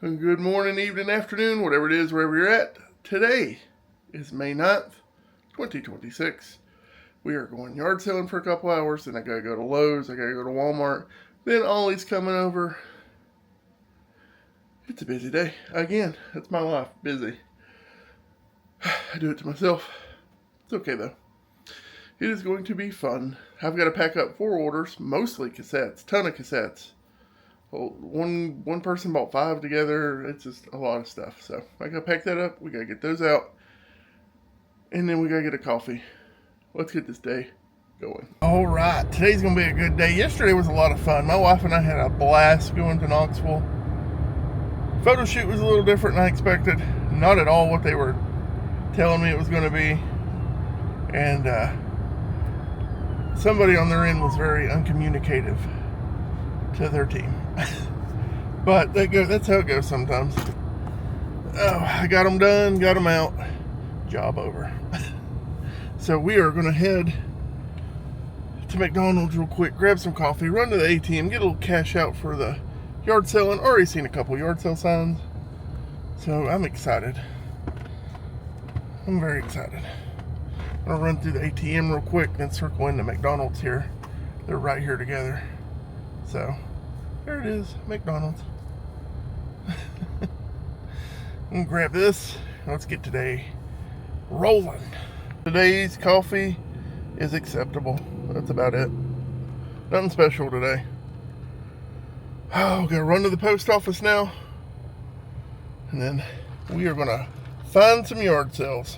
Good morning, evening, afternoon, whatever it is, wherever you're at. Today is May 9th, 2026. We are going yard selling for a couple hours, then I gotta go to Lowe's, I gotta go to Walmart, then Ollie's coming over. It's a busy day. Again, that's my life, busy. I do it to myself. It's okay though. It is going to be fun. I've got to pack up 4 orders, mostly cassettes, ton of cassettes. One person bought 5 together. It's just a lot of stuff. So I gotta pack that up. We gotta get those out. And then we gotta get a coffee. Let's get this day going. All right, today's gonna be a good day. Yesterday was a lot of fun. My wife and I had a blast going to Knoxville. Photo shoot was a little different than I expected. Not at all what they were telling me it was gonna be. And somebody on their end was very uncommunicative to their team. But that's how it goes sometimes. Oh, I got them done, got them out. Job over. So we are going to head to McDonald's real quick, grab some coffee, run to the ATM, get a little cash out for the yard selling. Already seen a couple yard sale signs. So I'm excited. I'm very excited. I'm going to run through the ATM real quick, then circle into McDonald's here. They're right here together. So, there it is, McDonald's. I'm gonna grab this. Let's get today rolling. Today's coffee is acceptable. That's about it. Nothing special today. Oh, gotta run to the post office now. And then we are gonna find some yard sales.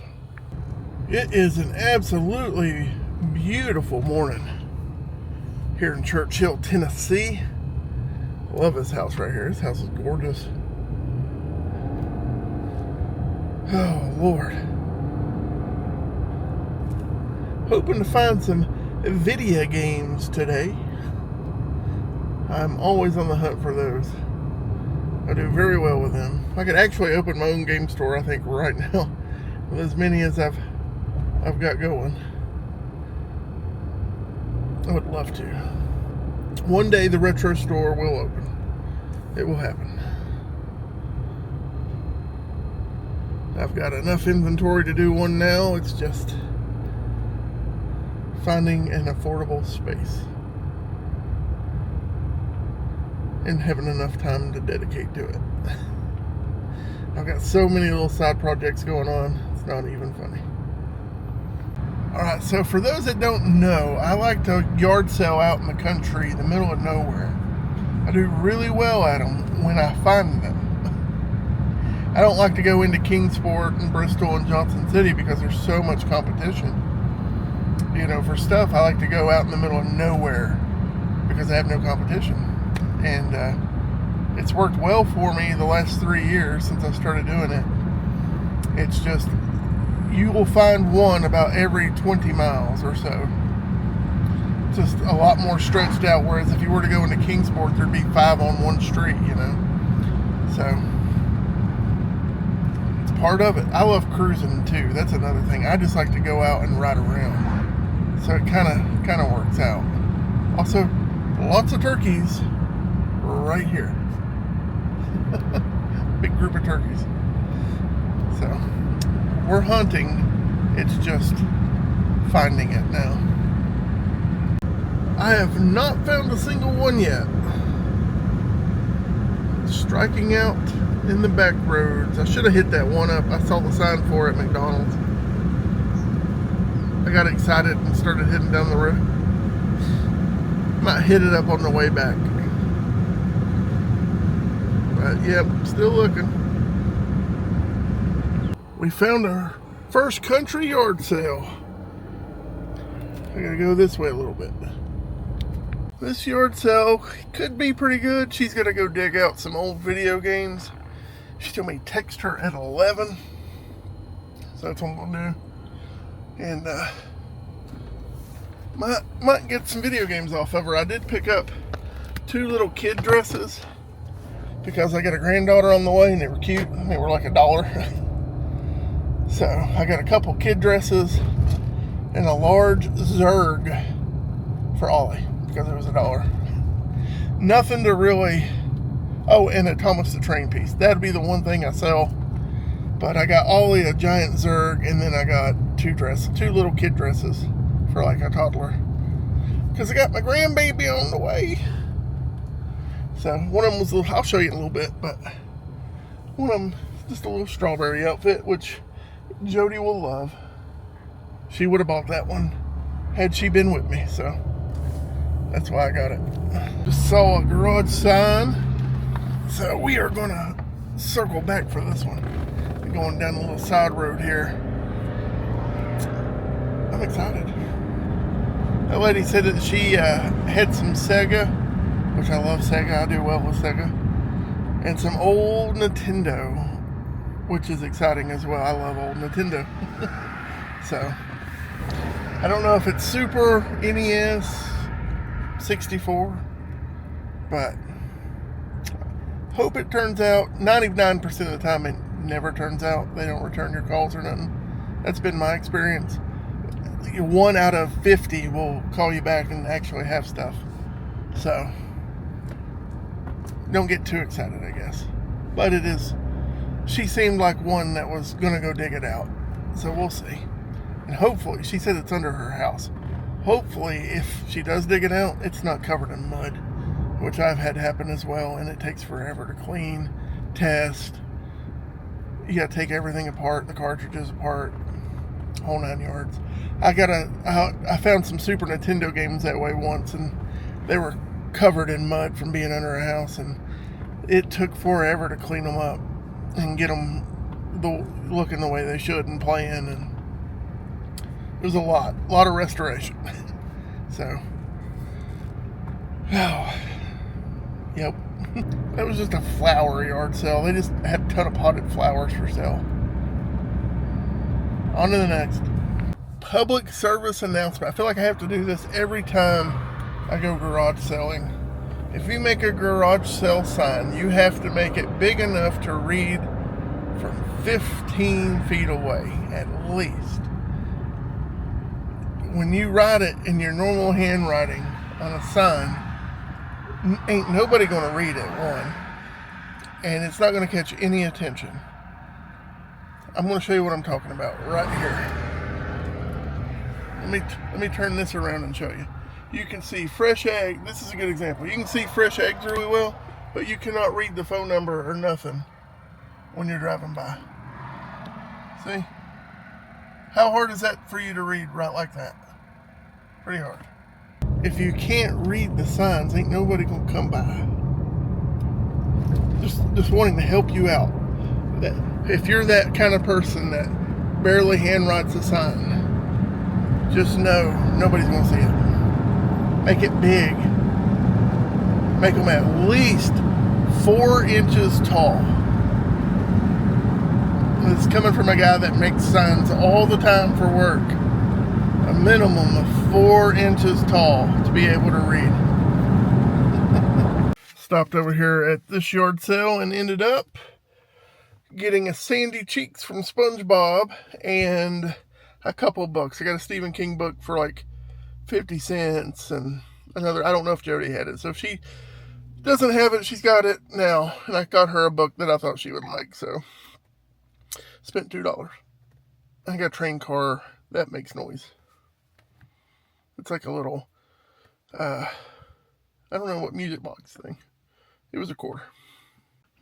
It is an absolutely beautiful morning here in Churchill, Tennessee. Love this house right here. This house is gorgeous. Oh, Lord. Hoping to find some video games today. I'm always on the hunt for those. I do very well with them. I could actually open my own game store, I think, right now, with as many as I've got going. I would love to. One day the retro store will open. It will happen. I've got enough inventory to do one now. It's just finding an affordable space and having enough time to dedicate to it. I've got so many little side projects going on. It's not even funny. Alright, so for those that don't know, I like to yard sale out in the country, in the middle of nowhere. I do really well at them when I find them. I don't like to go into Kingsport and Bristol and Johnson City because there's so much competition. You know, for stuff, I like to go out in the middle of nowhere because I have no competition. And it's worked well for me the last 3 years since I started doing it. It's just, you will find one about every 20 miles or so. Just a lot more stretched out, whereas if you were to go into Kingsport, there'd be 5 on one street, you know. So, it's part of it. I love cruising too. That's another thing. I just like to go out and ride around. So it kind of works out. Also, lots of turkeys right here. Big group of turkeys. So, we're hunting, it's just finding it now. I have not found a single one yet. Striking out in the back roads. I should have hit that one up. I saw the sign for it at McDonald's. I got excited and started heading down the road. Might hit it up on the way back. But yep, still looking. We found our first country yard sale. I gotta go this way a little bit. This yard sale could be pretty good. She's gonna go dig out some old video games. She told me text her at 11. So that's what I'm gonna do. And might get some video games off of her. I did pick up 2 little kid dresses because I got a granddaughter on the way and they were cute. They were like $1. So I got a couple kid dresses and a large Zerg for Ollie because it was $1. Nothing to really Oh, and a Thomas the Train piece. That'd be the one thing I sell. But I got Ollie a giant Zerg, and then I got two little kid dresses for like a toddler. Because I got my grandbaby on the way. So one of them was a little, I'll show you in a little bit, but one of them just a little strawberry outfit, which Jody will love. She would have bought that one had she been with me, so that's why I got it. Just saw a garage sign, so we are gonna circle back for this one. We're going down a little side road here. I'm excited. That lady said that she had some Sega, which I love Sega. I do well with Sega, and some old Nintendo, which is exciting as well. I love old Nintendo. So I don't know if it's Super NES 64, but hope it turns out. 99% of the time it never turns out. They don't return your calls or nothing. That's been my experience. 1 out of 50 will call you back and actually have stuff. So don't get too excited, I guess. But it is, she seemed like one that was gonna go dig it out. So we'll see. And hopefully, she said it's under her house. Hopefully, if she does dig it out, it's not covered in mud, which I've had happen as well, and it takes forever to clean, test. You gotta take everything apart, the cartridges apart, whole 9 yards. I found some Super Nintendo games that way once, and they were covered in mud from being under a house, and it took forever to clean them up and get them looking the way they should and playing, and it was a lot of restoration. So, oh, yep. That was just a flower yard sale. They just had a ton of potted flowers for sale. On to the next. Public service announcement. I feel like I have to do this every time I go garage selling. If you make a garage sale sign, you have to make it big enough to read from 15 feet away, at least. When you write it in your normal handwriting on a sign, ain't nobody going to read it, one. And it's not going to catch any attention. I'm going to show you what I'm talking about right here. Let me turn this around and show you. You can see fresh egg. This is a good example. You can see fresh eggs really well, but you cannot read the phone number or nothing when you're driving by. See? How hard is that for you to read right like that? Pretty hard. If you can't read the signs, ain't nobody gonna come by. Just wanting to help you out. That if you're that kind of person that barely handwrites a sign, just know nobody's gonna see it. Make it big. Make them at least 4 inches tall. This is coming from a guy that makes signs all the time for work. A minimum of 4 inches tall to be able to read. Stopped over here at this yard sale and ended up getting a Sandy Cheeks from SpongeBob and a couple books. I got a Stephen King book for like 50 cents and another. I don't know if Jody had it. So if she doesn't have it, she's got it now. And I got her a book that I thought she would like. So spent $2. I got a train car that makes noise. It's like a little, I don't know what music box thing. It was $0.25.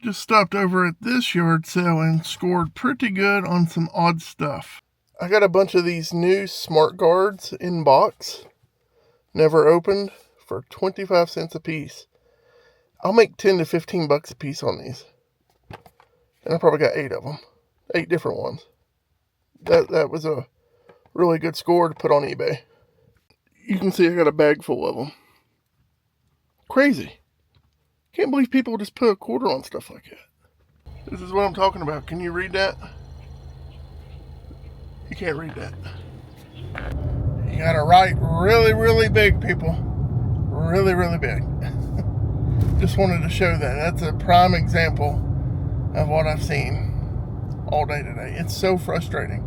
Just stopped over at this yard sale and scored pretty good on some odd stuff. I got a bunch of these new smart guards in box, never opened, for 25 cents a piece. I'll make 10 to 15 bucks a piece on these. And I probably got 8 of them. 8 different ones. That was a really good score to put on eBay. You can see I got a bag full of them. Crazy. Can't believe people just put $0.25 on stuff like that. This is what I'm talking about. Can you read that? You can't read that. You gotta write really, really big, people. Really, really big. Just wanted to show that. That's a prime example of what I've seen all day today. It's so frustrating.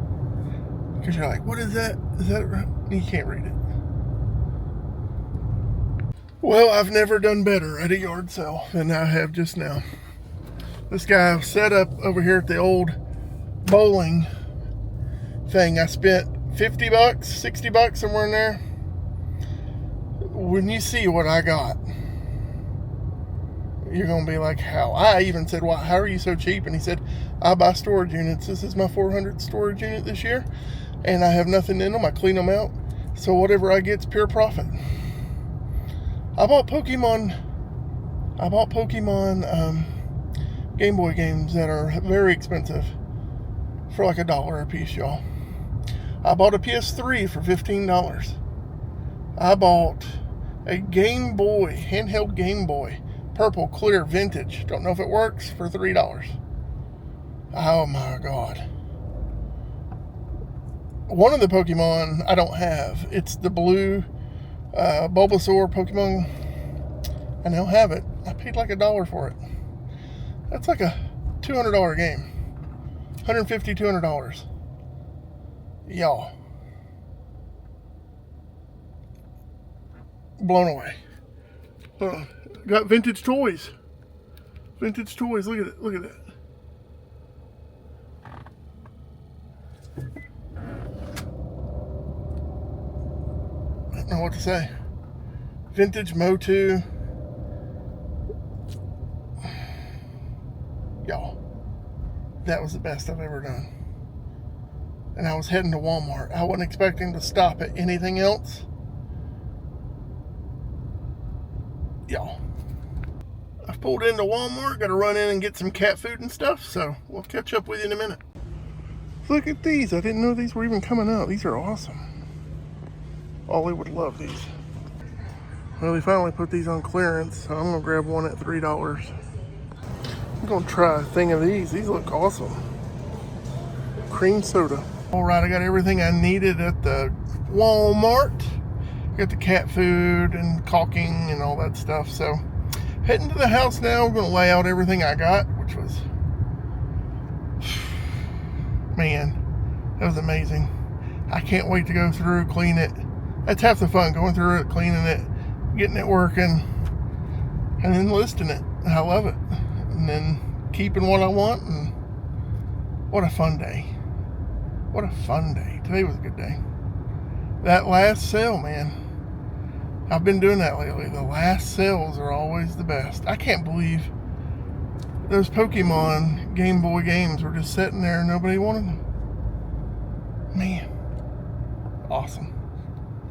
Because you're like, what is that? Is that right? You can't read it. Well, I've never done better at a yard sale than I have just now. This guy set up over here at the old bowling thing. I spent 50 bucks, 60 bucks, somewhere in there. When you see what I got, you're going to be like, how? I even said, well, how are you so cheap? And he said, I buy storage units. This is my 400th storage unit this year, and I have nothing in them. I clean them out. So whatever I get's pure profit. I bought Pokemon Game Boy games that are very expensive for like $1 a piece, y'all. I bought a PS3 for $15. I bought a Game Boy, handheld Game Boy, purple, clear, vintage. Don't know if it works, for $3. Oh my God. One of the Pokemon I don't have. It's the blue Bulbasaur Pokemon. I now have it. I paid like $1 for it. That's like a $200 game. $150, $200. Y'all. Blown away. Got vintage toys. Vintage toys. Look at it. Look at that. I don't know what to say. Vintage Motu. Y'all, that was the best I've ever done. And I was heading to Walmart. I wasn't expecting to stop at anything else. Y'all, I've pulled into Walmart. Got to run in and get some cat food and stuff. So we'll catch up with you in a minute. Look at these. I didn't know these were even coming out. These are awesome. Ollie would love these. Well, they finally put these on clearance, so I'm going to grab one at $3. I'm going to try a thing of these. These look awesome. Cream soda. Alright, I got everything I needed at the Walmart. Got the cat food and caulking and all that stuff. So, heading to the house now. We're going to lay out everything I got, which was... Man, that was amazing. I can't wait to go through, clean it. That's half the fun, going through it, cleaning it, getting it working, and then listing it. I love it. And then keeping what I want, and what a fun day. What a fun day. Today was a good day. That last sale, man. I've been doing that lately. The last sales are always the best. I can't believe those Pokemon Game Boy games were just sitting there and nobody wanted them. Man. Awesome.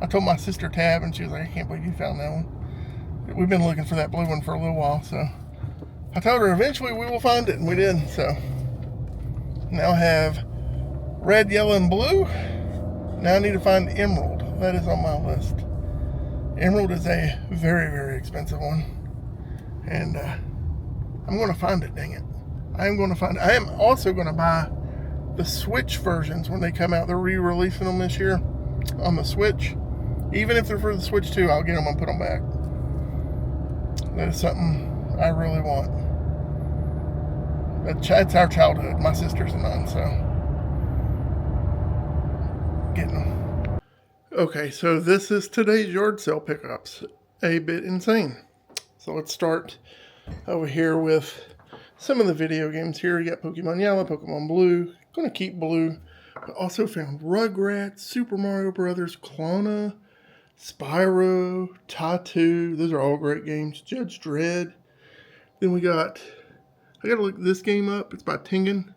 I told my sister Tab, and she was like, I can't believe you found that one. We've been looking for that blue one for a little while, so I told her eventually we will find it, and we did. So now I have red, yellow, and blue. Now I need to find emerald. That is on my list. Emerald is a very, very expensive one, and I'm going to find it, dang it. I am going to find it. I am also going to buy the Switch versions when they come out. They're re-releasing them this year on the Switch. Even if they're for the Switch 2, I'll get them and put them back. That is something I really want. That's our childhood, my sisters and mine, so getting them. Okay, so this is today's yard sale pickups. A bit insane. So let's start over here with some of the video games here. You got Pokemon Yellow, Pokemon Blue. Gonna keep Blue. But also found Rugrats, Super Mario Brothers, Clona, Spyro, Tattoo. Those are all great games. Judge Dredd. Then we got, I gotta look this game up. It's by Tengen.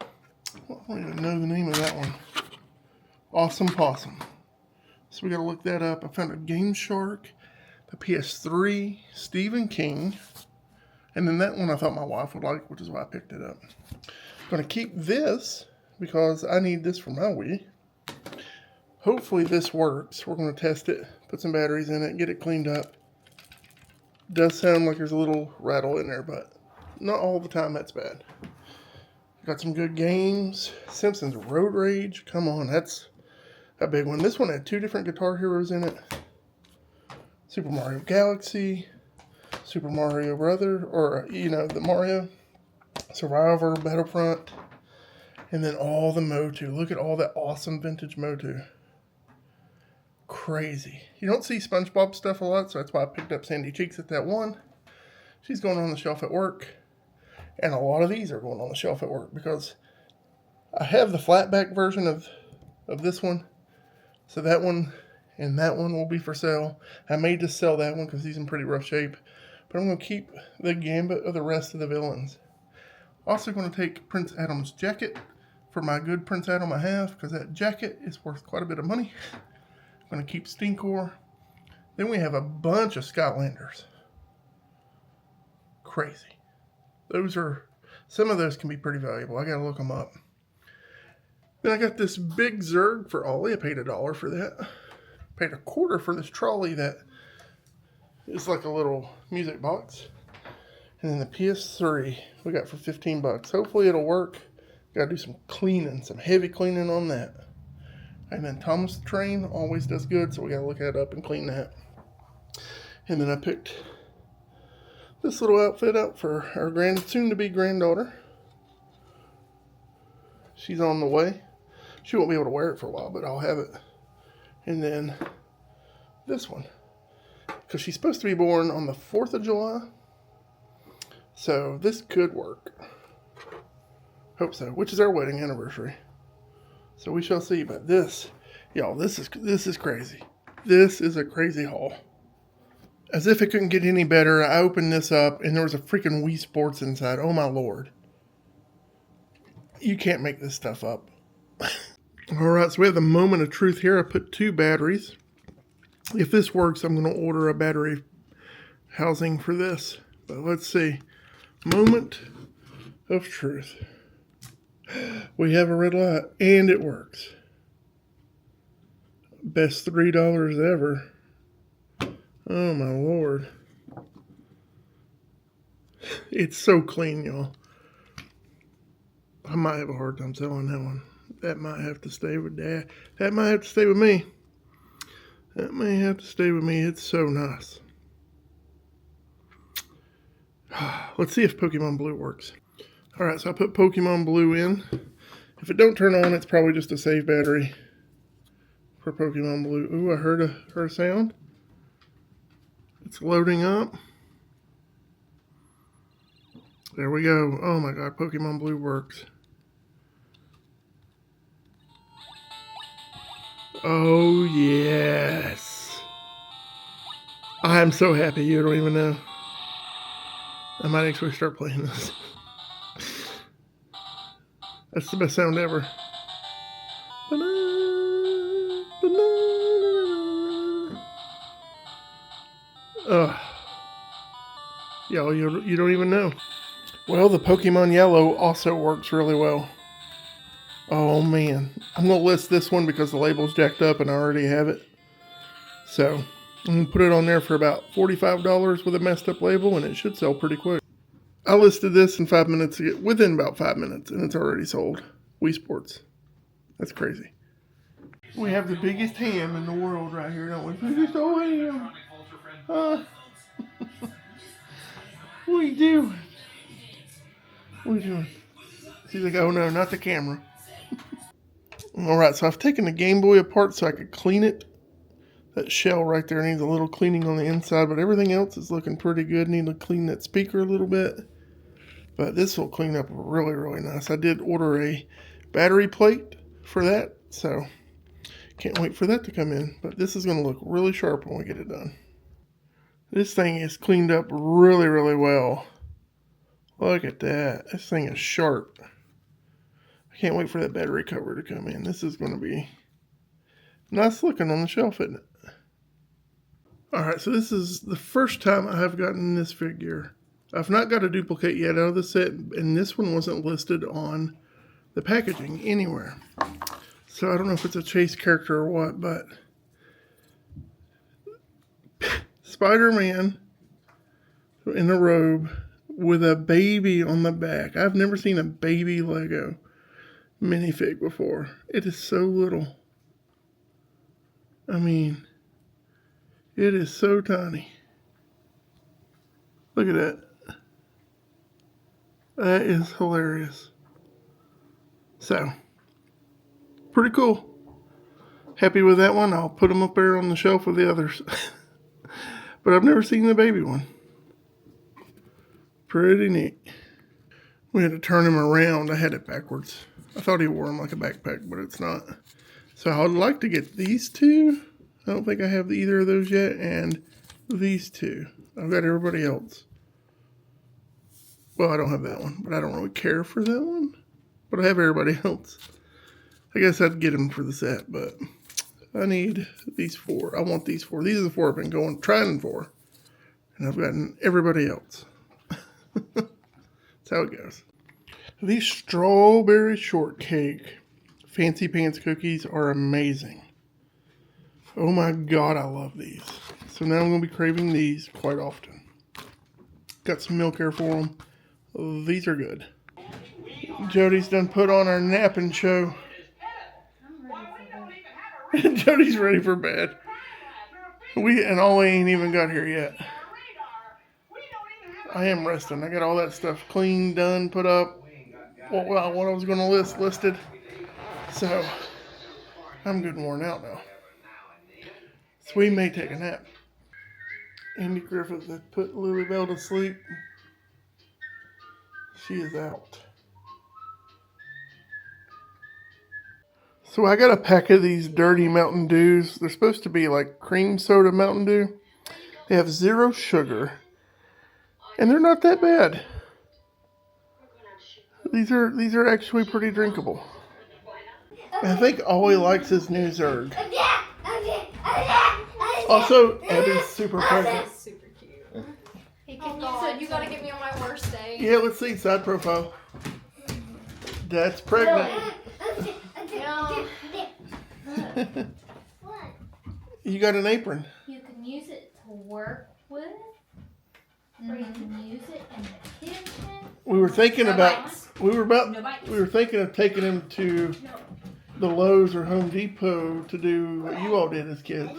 I don't even know the name of that one. Awesome Possum. So we gotta look that up. I found a Game Shark, the PS3, Stephen King. And then that one I thought my wife would like, which is why I picked it up. I'm gonna keep this because I need this for my Wii. Hopefully this works. We're going to test it, put some batteries in it, get it cleaned up. Does sound like there's a little rattle in there, but not all the time that's bad. Got some good games. Simpsons Road Rage. Come on, that's a big one. This one had 2 different Guitar Heroes in it. Super Mario Galaxy. Super Mario Brother, or, the Mario. Survivor, Battlefront. And then all the Motu. Look at all that awesome vintage Motu. crazy. You don't see SpongeBob stuff a lot, so that's why I picked up Sandy Cheeks at that one. She's going on the shelf at work. And a lot of these are going on the shelf at work because I have the flatback version of this one. So that one and that one will be for sale. I may just sell that one because he's in pretty rough shape. But I'm going to keep the gambit of the rest of the villains. Also going to take Prince Adam's jacket for my good Prince Adam I have, because that jacket is worth quite a bit of money. I'm going to keep Stinkor. Then we have a bunch of Scoutlanders. Crazy. Some of those can be pretty valuable. I got to look them up. Then I got this big Zerg for Ollie. I paid $1 for that. Paid $0.25 for this trolley that is like a little music box. And then the PS3 we got for $15. Hopefully it'll work. Got to do some cleaning, some heavy cleaning on that. And then Thomas the Train always does good, so we got to look that up and clean that. And then I picked this little outfit out for our soon-to-be granddaughter. She's on the way. She won't be able to wear it for a while, but I'll have it. And then this one, because she's supposed to be born on the 4th of July. So this could work. Hope so, which is our wedding anniversary. So we shall see. But this, y'all, this is crazy. This is a crazy haul. As if it couldn't get any better, I opened this up and there was a freaking Wii Sports inside. Oh my lord. You can't make this stuff up. Alright, so we have the moment of truth here. I put 2 batteries. If this works, I'm going to order a battery housing for this. But let's see. Moment of truth. We have a red light, and it works. Best $3 ever. Oh my lord. It's so clean, y'all. I might have a hard time selling that one. That might have to stay with Dad. That might have to stay with me. That may have to stay with me. It's so nice. Let's see if Pokemon Blue works. Alright, so I put Pokemon Blue in. If it don't turn on, it's probably just a save battery for Pokemon Blue. Ooh, I heard a sound. It's loading up. There we go. Oh my god, Pokemon Blue works. Oh yes. I'm so happy, you don't even know. I might actually start playing this. That's the best sound ever. Banana, banana. Ugh. Y'all, you don't even know. Well, the Pokemon Yellow also works really well. Oh man. I'm going to list this one because the label's jacked up and I already have it. So, I'm going to put it on there for about $45 with a messed up label and it should sell pretty quick. I listed this in 5 minutes, within about 5 minutes, and it's already sold. Wii Sports. That's crazy. We have the biggest ham in the world right here, don't we? Biggest old ham. What are you doing? What are you doing? She's like, oh no, not the camera. Alright, so I've taken the Game Boy apart so I could clean it. That shell right there needs a little cleaning on the inside, but everything else is looking pretty good. Need to clean that speaker a little bit. But this will clean up really, really nice. I did order a battery plate for that, so can't wait for that to come in. But this is going to look really sharp when we get it done. This thing is cleaned up really, really well. Look at that. This thing is sharp. I can't wait for that battery cover to come in. This is going to be nice looking on the shelf, isn't it? Alright, so this is the first time I have gotten this figure. I've not got a duplicate yet out of the set, and this one wasn't listed on the packaging anywhere. So I don't know if it's a chase character or what, but Spider-Man in a robe with a baby on the back. I've never seen a baby Lego minifig before. It is so little. I mean, it is so tiny. Look at that. That is hilarious. So, pretty cool. Happy with that one. I'll put them up there on the shelf with the others. But I've never seen the baby one. Pretty neat. We had to turn him around. I had it backwards. I thought he wore them like a backpack, but it's not. So I would like to get these two. I don't think I have either of those yet. And these two. I've got everybody else. Well, I don't have that one, but I don't really care for that one. But I have everybody else. I guess I'd get them for the set, but I need these 4. I want these 4. These are the 4 I've been trying for. And I've gotten everybody else. That's how it goes. These strawberry shortcake fancy pants cookies are amazing. Oh my God, I love these. So now I'm going to be craving these quite often. Got some milk here for them. These are good. Jody's done put on our napping show. Jody's ready for bed. And Ollie ain't even got here yet. I am resting. I got all that stuff clean, done, put up. What I was going to listed. So I'm good and worn out now. So we may take a nap. Andy Griffith had put Lily Bell to sleep. She is out. So I got a pack of these dirty Mountain Dews. They're supposed to be like cream soda Mountain Dew. They have 0 sugar. And they're not that bad. These are actually pretty drinkable. I think Ollie likes his new Zerg. Also, Abby's super pregnant. Super cute. You said you gotta get me on my worst day. Yeah, let's see side profile. That's pregnant. You got an apron. You can use it to work with, or you can use it in the kitchen. We were thinking we were thinking of taking him to the Lowe's or Home Depot to do what you all did as kids.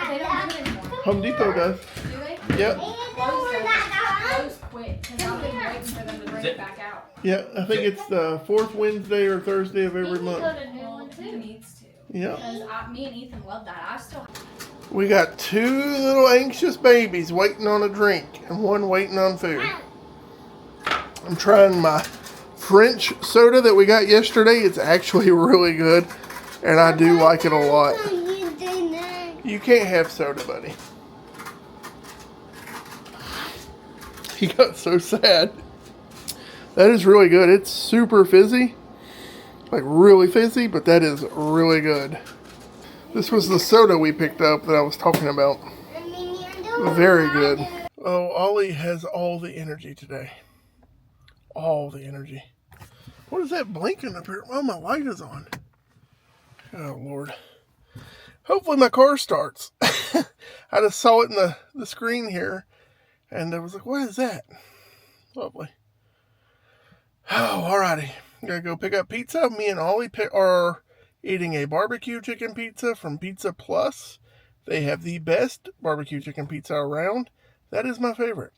They don't do it anymore. Home Depot does. Do they? Yep. Lowe's quit because I've been waiting for them to bring it back out. Yeah, I think it's the 4th Wednesday or Thursday of every He month. got a new Well, one he too. needs to. Yeah. Because me and Ethan love that. I still. We got 2 little anxious babies waiting on a drink and 1 waiting on food. I'm trying my French soda that we got yesterday. It's actually really good, and I do like it a lot. You can't have soda, buddy. He got so sad. That is really good. It's super fizzy. Like really fizzy, but that is really good. This was the soda we picked up that I was talking about. Very good. Oh, Ollie has all the energy today. All the energy. What is that blinking up here? Oh, my light is on. Oh, Lord. Hopefully my car starts. I just saw it in the screen here. And I was like, what is that? Lovely. Oh, alrighty. Gotta go pick up pizza. Me and Ollie are eating a barbecue chicken pizza from Pizza Plus. They have the best barbecue chicken pizza around. That is my favorite.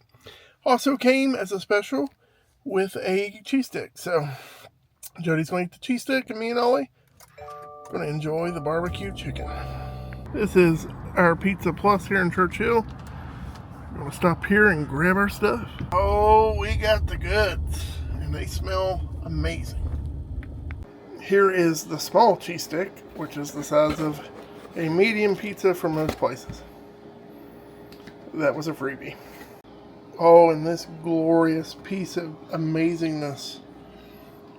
Also came as a special with a cheese stick. So Jody's going to eat the cheese stick, and me and Ollie are going to enjoy the barbecue chicken. This is our Pizza Plus here in Churchill. We're going to stop here and grab our stuff. Oh, we got the goods, and they smell amazing. Here is the small cheese stick, which is the size of a medium pizza from most places. That was a freebie. Oh, and this glorious piece of amazingness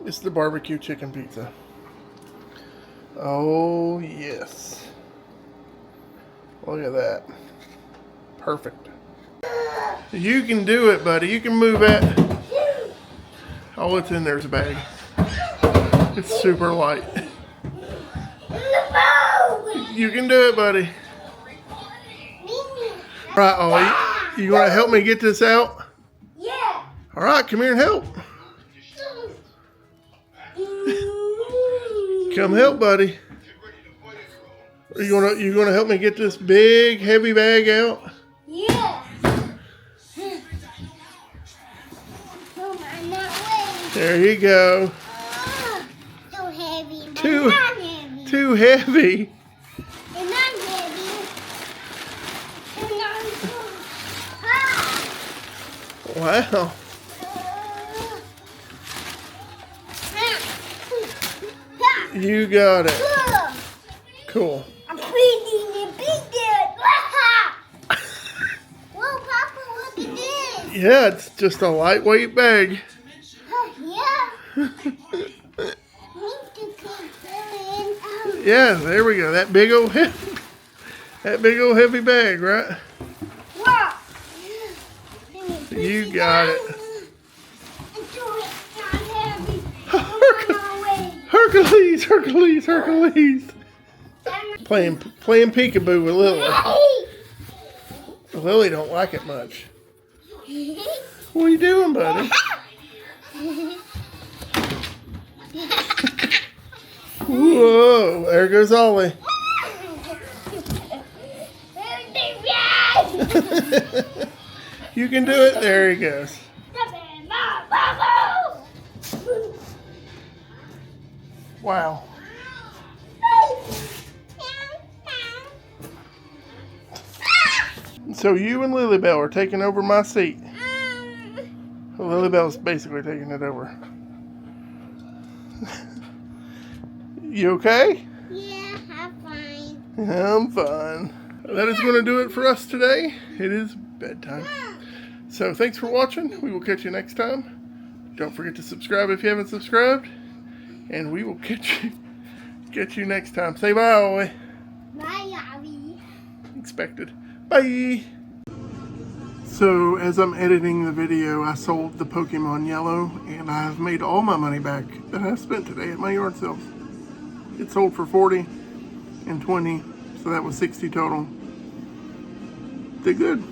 is the barbecue chicken pizza. Oh, yes. Look at that. Perfect. You can do it, buddy. You can move it. All it's in there is a bag. It's super light. You can do it, buddy. All right, Ollie. You want to help me get this out? Yeah. All right, come here and help. Come help, buddy. Are you gonna help me get this big, heavy bag out? Yeah. Oh, I'm not ready. There you go. So heavy. But Too- not heavy. Too heavy. Wow. You got it. Cool. I'm feeding the big dad. Whoa, Papa, look at this. Yeah, it's just a lightweight bag. Yeah. Need to keep filling out. Yeah, there we go. That big old heavy bag, right? Wow. You got it. Hercules, Hercules, Hercules. Playing peekaboo with Lily. Lily don't like it much. What are you doing, buddy? Whoa, there goes Ollie. You can do it. There he goes. Wow. So you and Lilybell are taking over my seat. Well, Lilybell's basically taking it over. You okay? Yeah, I'm fine. I'm fine. That is going to do it for us today. It is bedtime. So thanks for watching. We will catch you next time. Don't forget to subscribe if you haven't subscribed. And we will catch you next time. Say bye, Ollie. Bye, Ollie. Expected. Bye. So as I'm editing the video, I sold the Pokemon Yellow, and I've made all my money back that I spent today at my yard sales. It sold for 40 and 20, so that was 60 total. Did good.